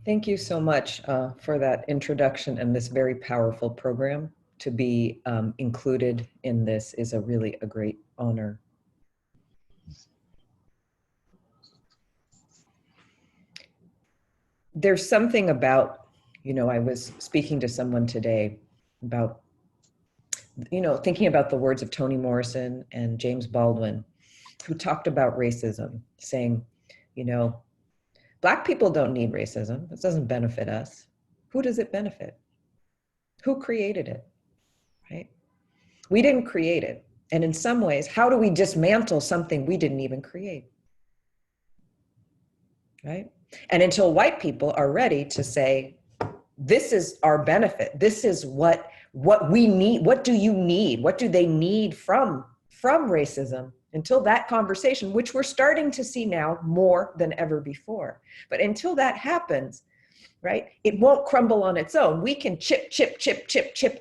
Thank you so much for that introduction and this very powerful program. To be included in this is really a great honor. There's something about, I was speaking to someone today about, thinking about the words of Toni Morrison and James Baldwin, who talked about racism, saying, Black people don't need racism. It doesn't benefit us. Who does it benefit? Who created it, right? We didn't create it. And in some ways, how do we dismantle something we didn't even create, right? And until white people are ready to say, this is our benefit, this is what we need, what do you need? What do they need from racism? Until that conversation, which we're starting to see now more than ever before. But until that happens, right, it won't crumble on its own. We can chip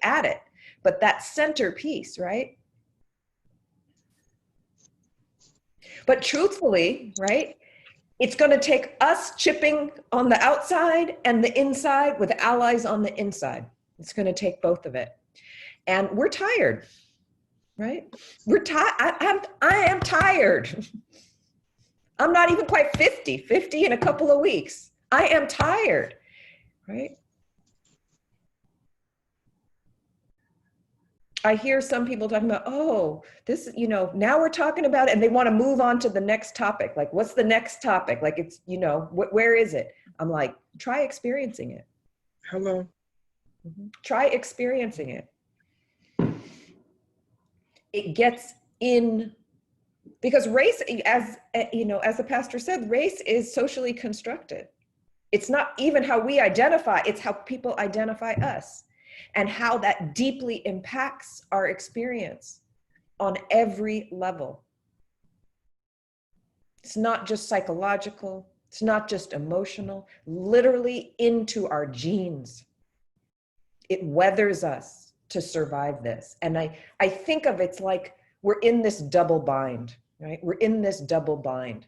at it. But that centerpiece, right? But truthfully, right, it's going to take us chipping on the outside and the inside with allies on the inside. It's going to take both of it. And we're tired, right? We're tired. I am tired. I'm not even quite 50 in a couple of weeks. I am tired, right? I hear some people talking about, oh, this, now we're talking about it, and they want to move on to the next topic. Like, what's the next topic? Like, it's, where is it? I'm like, try experiencing it. Hello. Try experiencing it. It gets in, because race, as the pastor said, race is socially constructed. It's not even how we identify, it's how people identify us, and how that deeply impacts our experience on every level. It's not just psychological, it's not just emotional, literally into our genes. It weathers us to survive this. And I think of it's like we're in this double bind, right? We're in this double bind.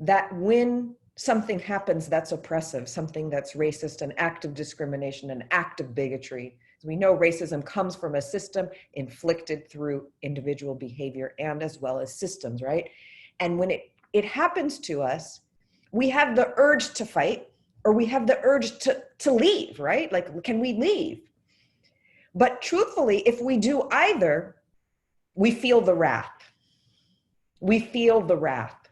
That when something happens that's oppressive, something that's racist, an act of discrimination, an act of bigotry. We know racism comes from a system inflicted through individual behavior and as well as systems, right? And when it happens to us, we have the urge to fight, or we have the urge to leave, right? Like, can we leave? But truthfully, if we do either, we feel the wrath. We feel the wrath.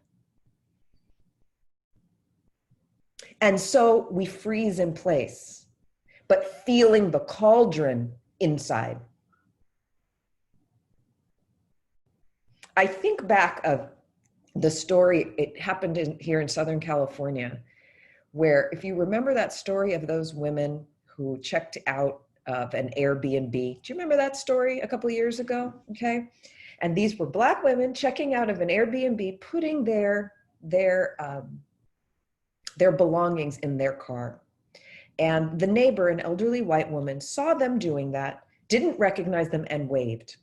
And so we freeze in place, but feeling the cauldron inside. I think back of the story, it happened here in Southern California, where if you remember that story of those women who checked out of an Airbnb. Do you remember that story a couple of years ago? Okay. And these were Black women checking out of an Airbnb, putting their belongings in their car. And the neighbor, an elderly white woman, saw them doing that, didn't recognize them, and waved.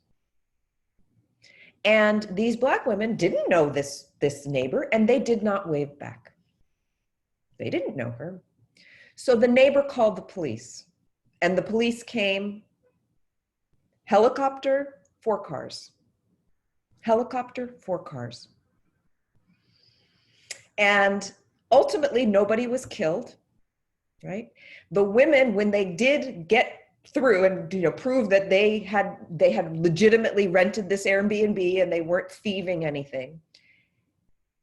And these Black women didn't know this neighbor, and they did not wave back. They didn't know her. So the neighbor called the police, and the police came, helicopter, 4 cars. Helicopter, 4 cars. And ultimately, nobody was killed, right? The women, when they did get through and prove that they had legitimately rented this Airbnb and they weren't thieving anything,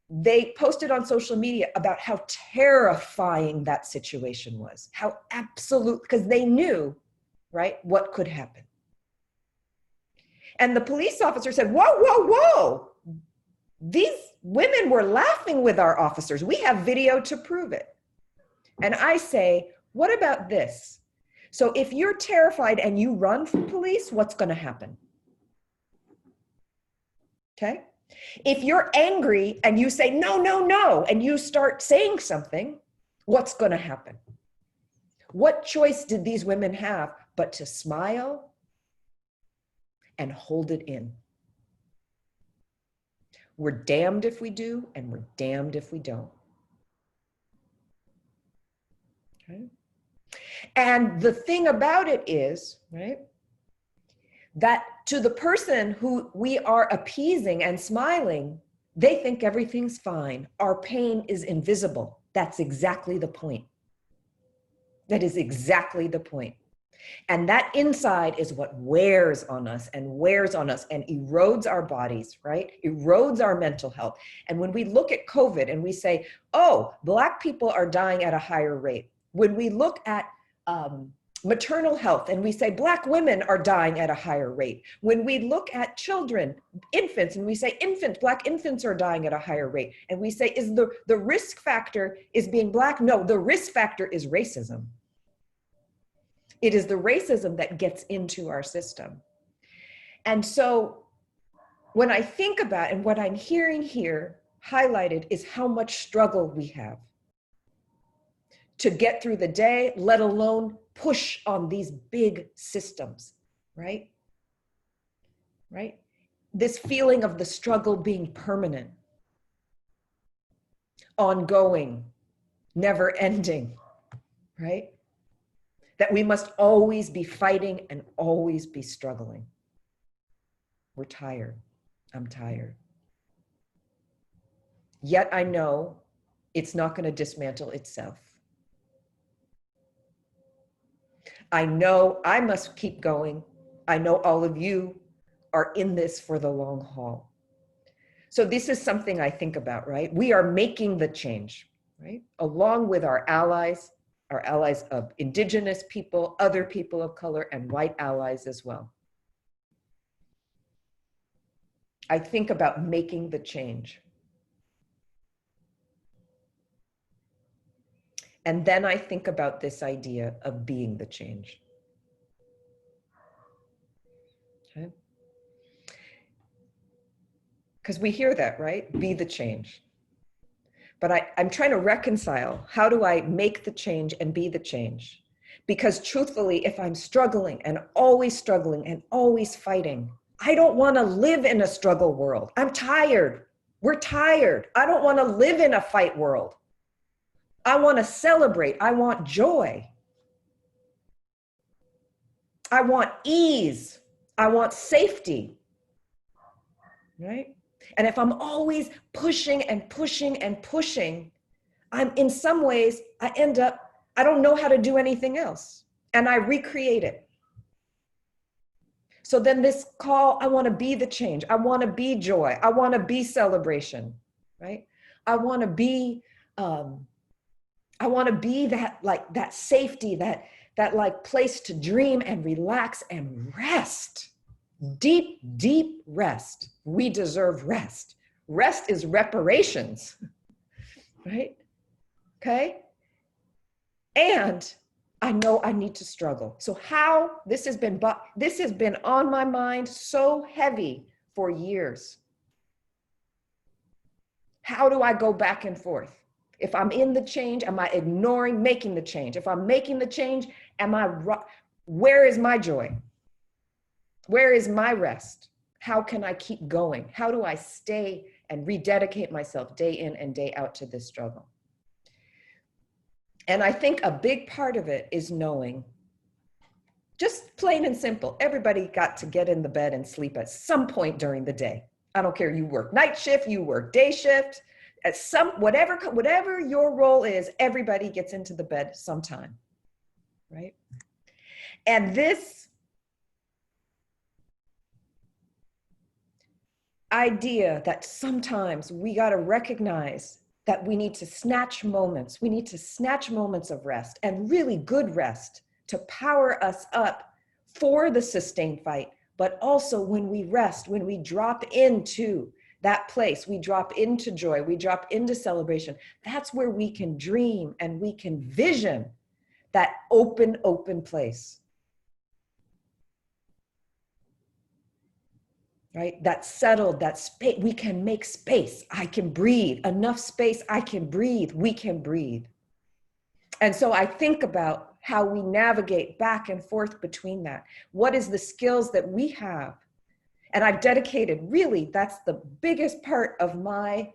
they posted on social media about how terrifying that situation was, how absolute, because they knew, right, what could happen. And the police officer said, whoa, whoa, whoa. These women were laughing with our officers. We have video to prove it. And I say, what about this? So if you're terrified and you run from police, what's going to happen? Okay? If you're angry and you say, no, no, no, and you start saying something, what's going to happen? What choice did these women have but to smile and hold it in? We're damned if we do, and we're damned if we don't. Okay. And the thing about it is, right, that to the person who we are appeasing and smiling, they think everything's fine. Our pain is invisible. That's exactly the point. That is exactly the point. And that inside is what wears on us and wears on us and erodes our bodies, right? Erodes our mental health. And when we look at COVID and we say, oh, Black people are dying at a higher rate. When we look at maternal health and we say Black women are dying at a higher rate. When we look at children, infants, and we say Black infants are dying at a higher rate. And we say, is the risk factor is being Black? No, the risk factor is racism. It is the racism that gets into our system. And so when I think about, and what I'm hearing here highlighted is how much struggle we have to get through the day, let alone push on these big systems, right? Right? This feeling of the struggle being permanent, ongoing, never ending, right? That we must always be fighting and always be struggling. We're tired. I'm tired. Yet I know it's not going to dismantle itself. I know I must keep going. I know all of you are in this for the long haul. So this is something I think about, right? We are making the change, right? Along with our allies of Indigenous people, other people of color, and white allies as well. I think about making the change. And then I think about this idea of being the change. Okay? Because we hear that, right? Be the change. But I'm trying to reconcile, how do I make the change and be the change? Because truthfully, if I'm struggling and always fighting, I don't want to live in a struggle world. I'm tired. We're tired. I don't want to live in a fight world. I want to celebrate. I want joy. I want ease. I want safety. Right? And if I'm always pushing and pushing and pushing, I'm in some ways, I end up, I don't know how to do anything else. And I recreate it. So then this call, I want to be the change. I want to be joy. I want to be celebration, right? I want to be that, like, that safety, that like place to dream and relax and rest. Deep, deep rest. We deserve rest. Rest is reparations, right? Okay. And I know I need to struggle. So how, this has been on my mind so heavy for years. How do I go back and forth? If I'm in the change, am I ignoring making the change? If I'm making the change, where is my joy? Where is my rest? How can I keep going? How do I stay and rededicate myself day in and day out to this struggle? And I think a big part of it is knowing, just plain and simple, everybody got to get in the bed and sleep at some point during the day. I don't care, you work night shift, you work day shift, at whatever your role is, everybody gets into the bed sometime, right? And this idea that sometimes we got to recognize that we need to snatch moments. We need to snatch moments of rest, and really good rest, to power us up for the sustained fight. But also when we rest, when we drop into that place, we drop into joy, we drop into celebration, that's where we can dream and we can vision that open place. Right? That's settled, that space, we can make space. I can breathe, enough space, I can breathe, we can breathe. And so I think about how we navigate back and forth between that. What is the skills that we have? And I've dedicated, really, that's the biggest part of my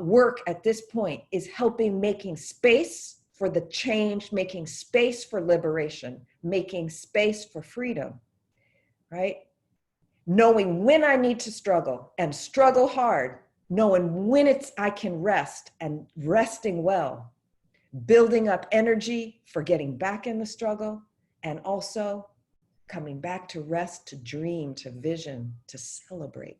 work at this point, is helping making space for the change, making space for liberation, making space for freedom, right? Knowing when I need to struggle and struggle hard, knowing when I can rest and resting well, building up energy for getting back in the struggle, and also coming back to rest, to dream, to vision, to celebrate.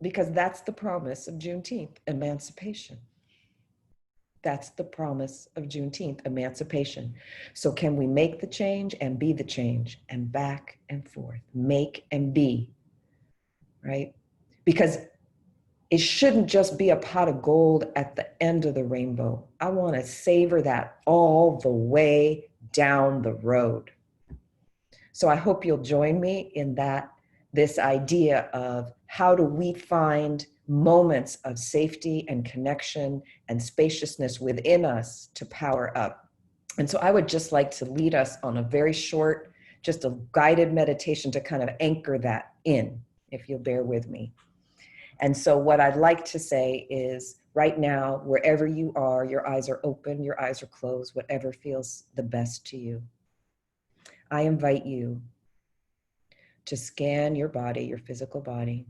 Because that's the promise of Juneteenth, emancipation. That's the promise of Juneteenth, emancipation. So can we make the change and be the change, and back and forth, make and be, right? Because it shouldn't just be a pot of gold at the end of the rainbow. I want to savor that all the way down the road. So I hope you'll join me in this idea of how do we find moments of safety and connection and spaciousness within us to power up. And so I would just like to lead us on a very short, just a guided meditation to kind of anchor that in, if you'll bear with me. And so what I'd like to say is right now, wherever you are, your eyes are open, your eyes are closed, whatever feels the best to you. I invite you to scan your body, your physical body,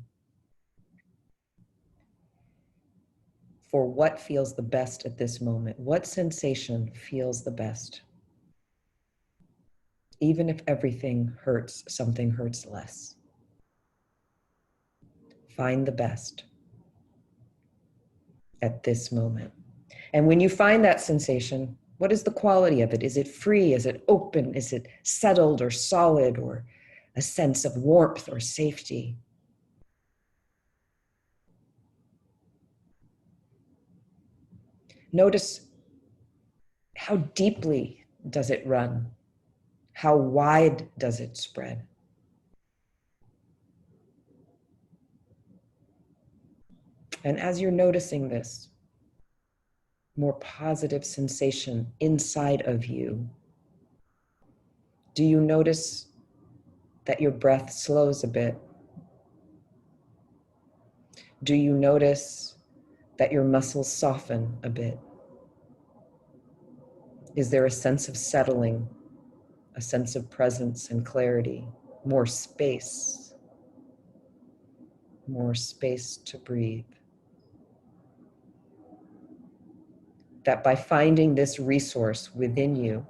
for what feels the best at this moment. What sensation feels the best? Even if everything hurts, something hurts less. Find the best at this moment. And when you find that sensation, what is the quality of it? Is it free? Is it open? Is it settled or solid, or a sense of warmth or safety? Notice how deeply does it run? How wide does it spread? And as you're noticing this more positive sensation inside of you, do you notice that your breath slows a bit? Do you notice that your muscles soften a bit? Is there a sense of settling, a sense of presence and clarity, more space to breathe? That by finding this resource within you,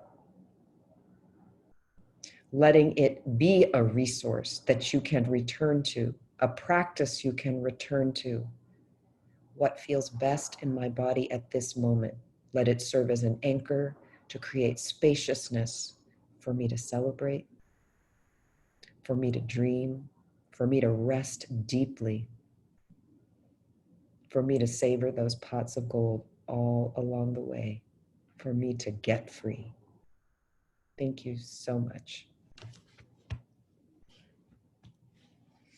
letting it be a resource that you can return to, a practice you can return to. What feels best in my body at this moment? Let it serve as an anchor to create spaciousness for me to celebrate, for me to dream, for me to rest deeply, for me to savor those pots of gold all along the way, for me to get free. Thank you so much.